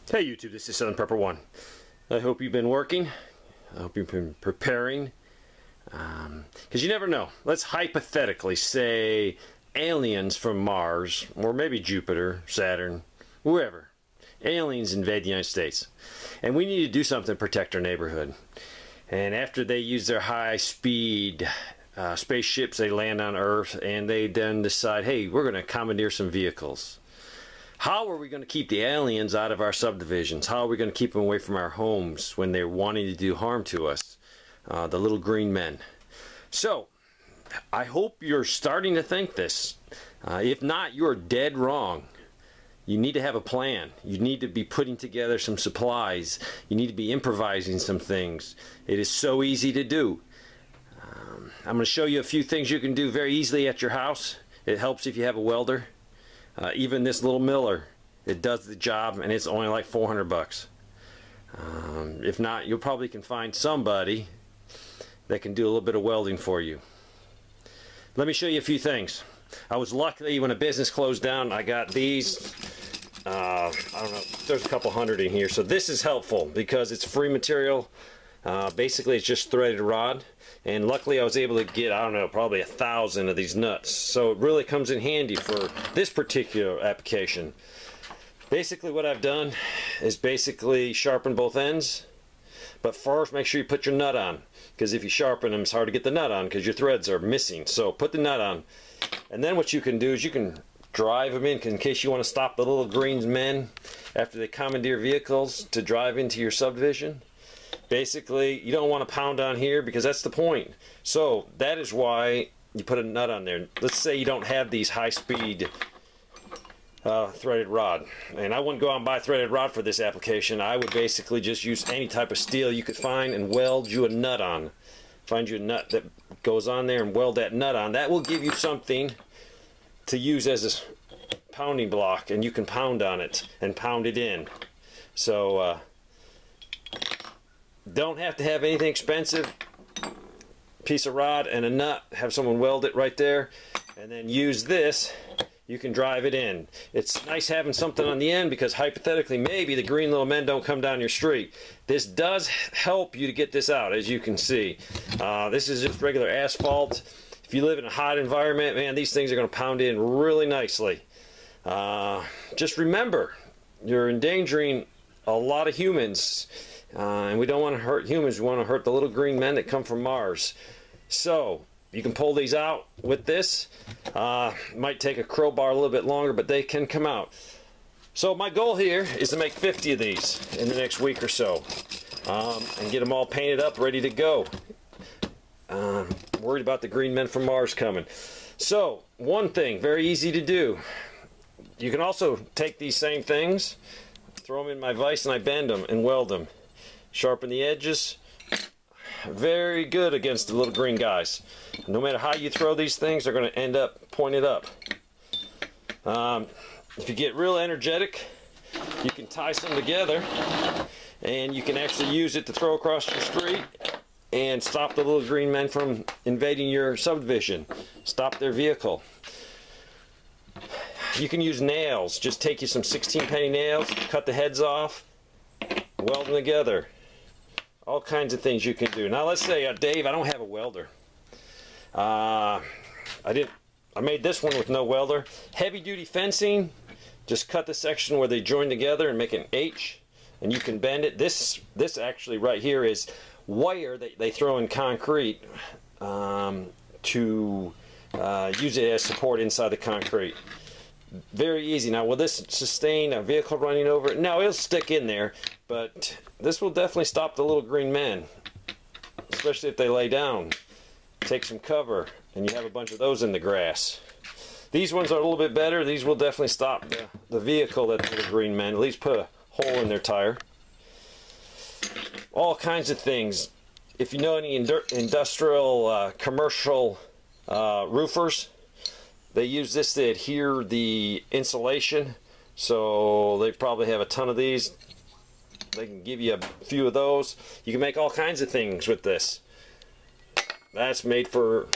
Hey YouTube, this is Southern Prepper 1. I hope you've been working. I hope you've been preparing. Because you never know. Let's hypothetically say aliens from Mars, or maybe Jupiter, Saturn, wherever. Aliens invade the United States. And we need to do something to protect our neighborhood. And after they use their high-speed spaceships, they land on Earth, and they then decide, hey, we're going to commandeer some vehicles. How are we going to keep the aliens out of our subdivisions? How are we going to keep them away from our homes when they're wanting to do harm to us? The little green men. So, I hope you're starting to think this. If not, you're dead wrong. You need to have a plan. You need to be putting together some supplies. You need to be improvising some things. It is so easy to do. I'm going to show you a few things you can do very easily at your house. It helps if you have a welder. Even this little miller, it does the job, and it's only like 400 bucks. If not, you probably can find somebody that can do a little bit of welding for you. Let me show you a few things. I was lucky when a business closed down. I got these. I don't know. There's a couple hundred in here, so this is helpful because it's free material. Basically, it's just threaded rod. And luckily I was able to get, I don't know, probably 1,000 of these nuts. So it really comes in handy for this particular application. Basically what I've done is basically sharpen both ends. But first make sure you put your nut on. Because if you sharpen them, it's hard to get the nut on because your threads are missing. So put the nut on. And then what you can do is you can drive them in case you want to stop the little green men after they commandeer vehicles to drive into your subdivision. Basically, you don't want to pound on here because that's the point. So that is why you put a nut on there. Let's say you don't have these high-speed threaded rod. And I wouldn't go out and buy a threaded rod for this application. I would basically just use any type of steel you could find and weld you a nut on. Find you a nut that goes on there and weld that nut on. That will give you something to use as a pounding block, and you can pound on it and pound it in. So don't have to have anything expensive. Piece of rod and a nut. Have someone weld it right there, and then use this. You can drive it in. It's nice having something on the end because hypothetically maybe the green little men don't come down your street. This does help you to get this out, as you can see. This is just regular asphalt. If you live in a hot environment, man, these things are going to pound in really nicely. Just remember, you're endangering a lot of humans. And we don't want to hurt humans, we want to hurt the little green men that come from Mars. So, you can pull these out with this. Might take a crowbar a little bit longer, but they can come out. So my goal here is to make 50 of these in the next week or so. And get them all painted up, ready to go. Worried about the green men from Mars coming. So, one thing, very easy to do. You can also take these same things, throw them in my vise, and I bend them and weld them. Sharpen the edges. Very good against the little green guys. No matter how you throw these things, they're going to end up pointed up. If you get real energetic, you can tie some together and you can actually use it to throw across your street and stop the little green men from invading your subdivision. Stop their vehicle. You can use nails. Just take you some 16-penny nails, cut the heads off, weld them together. All kinds of things you can do. Now let's say, Dave, I don't have a welder. I made this one with no welder. Heavy duty fencing, just cut the section where they join together and make an H, and you can bend it. This actually right here is wire that they throw in concrete to use it as support inside the concrete. Very easy. Now, will this sustain a vehicle running over it? No, it'll stick in there, but this will definitely stop the little green men, especially if they lay down. Take some cover, and you have a bunch of those in the grass. These ones are a little bit better. These will definitely stop the vehicle that the little green men, at least put a hole in their tire. All kinds of things. If you know any industrial, commercial roofers, they use this to adhere the insulation, so they probably have a ton of these. They can give you a few of those. You can make all kinds of things with this. That's made for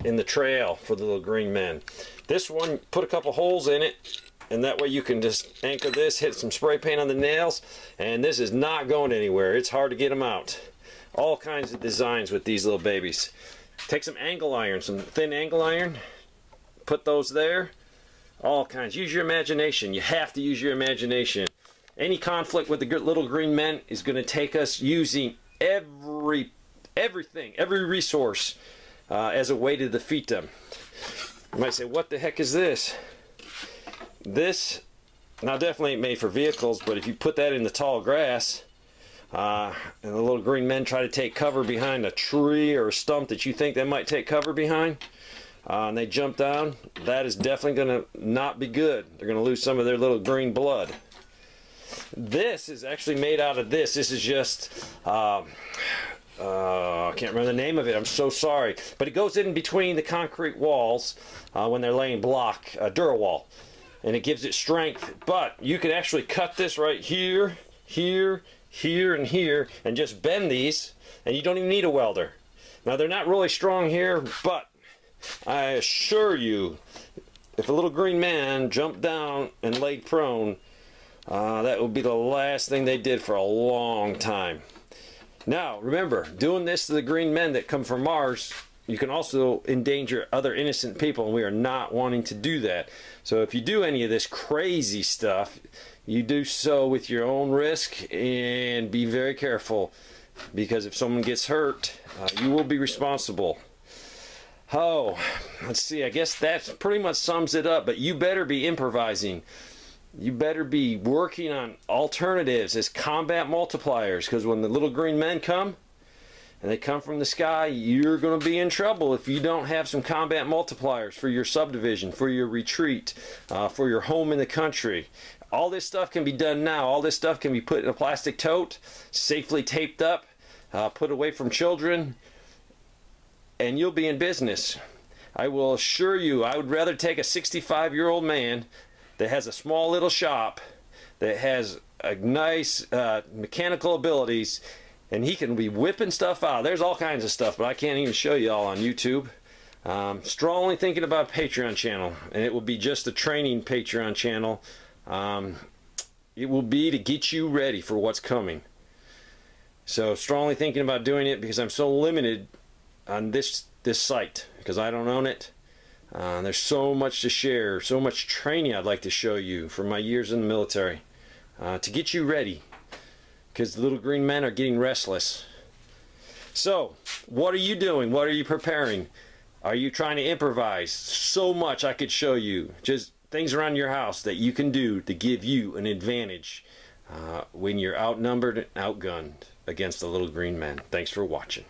in the trail for the little green men. This one, put a couple holes in it, and that way you can just anchor this, hit some spray paint on the nails, and this is not going anywhere. It's hard to get them out. All kinds of designs with these little babies. Take some angle iron, some thin angle iron, put those there. All kinds. Use your imagination. You have to use your imagination. Any conflict with the little green men is going to take us using everything, every resource as a way to defeat them. You might say, what the heck is this? This, now definitely ain't made for vehicles, but if you put that in the tall grass, and the little green men try to take cover behind a tree or a stump that you think they might take cover behind, and they jump down, that is definitely going to not be good. They're going to lose some of their little green blood. This is actually made out of this. This is just, I can't remember the name of it. I'm so sorry. But it goes in between the concrete walls when they're laying block, Durawall. And it gives it strength. But you can actually cut this right here, here, here, and here, and just bend these, and you don't even need a welder. Now, they're not really strong here, but I assure you, if a little green man jumped down and laid prone, that would be the last thing they did for a long time. Now, remember, doing this to the green men that come from Mars, you can also endanger other innocent people, and we are not wanting to do that. So if you do any of this crazy stuff, you do so with your own risk, and be very careful, because if someone gets hurt, you will be responsible. Oh, let's see, I guess that pretty much sums it up, but you better be improvising. You better be working on alternatives as combat multipliers, because when the little green men come, and they come from the sky, you're going to be in trouble if you don't have some combat multipliers for your subdivision, for your retreat, for your home in the country. All this stuff can be done now. All this stuff can be put in a plastic tote, safely taped up, put away from children, and you'll be in business. I will assure you, I would rather take a 65-year-old man that has a small little shop, that has a nice mechanical abilities, and he can be whipping stuff out. There's all kinds of stuff, but I can't even show you all on YouTube. Strongly thinking about a Patreon channel, and it will be just a training Patreon channel. It will be to get you ready for what's coming. So strongly thinking about doing it, because I'm so limited on this site, because I don't own it. There's so much to share, so much training I'd like to show you from my years in the military to get you ready, because the little green men are getting restless. So, what are you doing? What are you preparing? Are you trying to improvise? So much I could show you. Just things around your house that you can do to give you an advantage when you're outnumbered and outgunned against the little green men. Thanks for watching.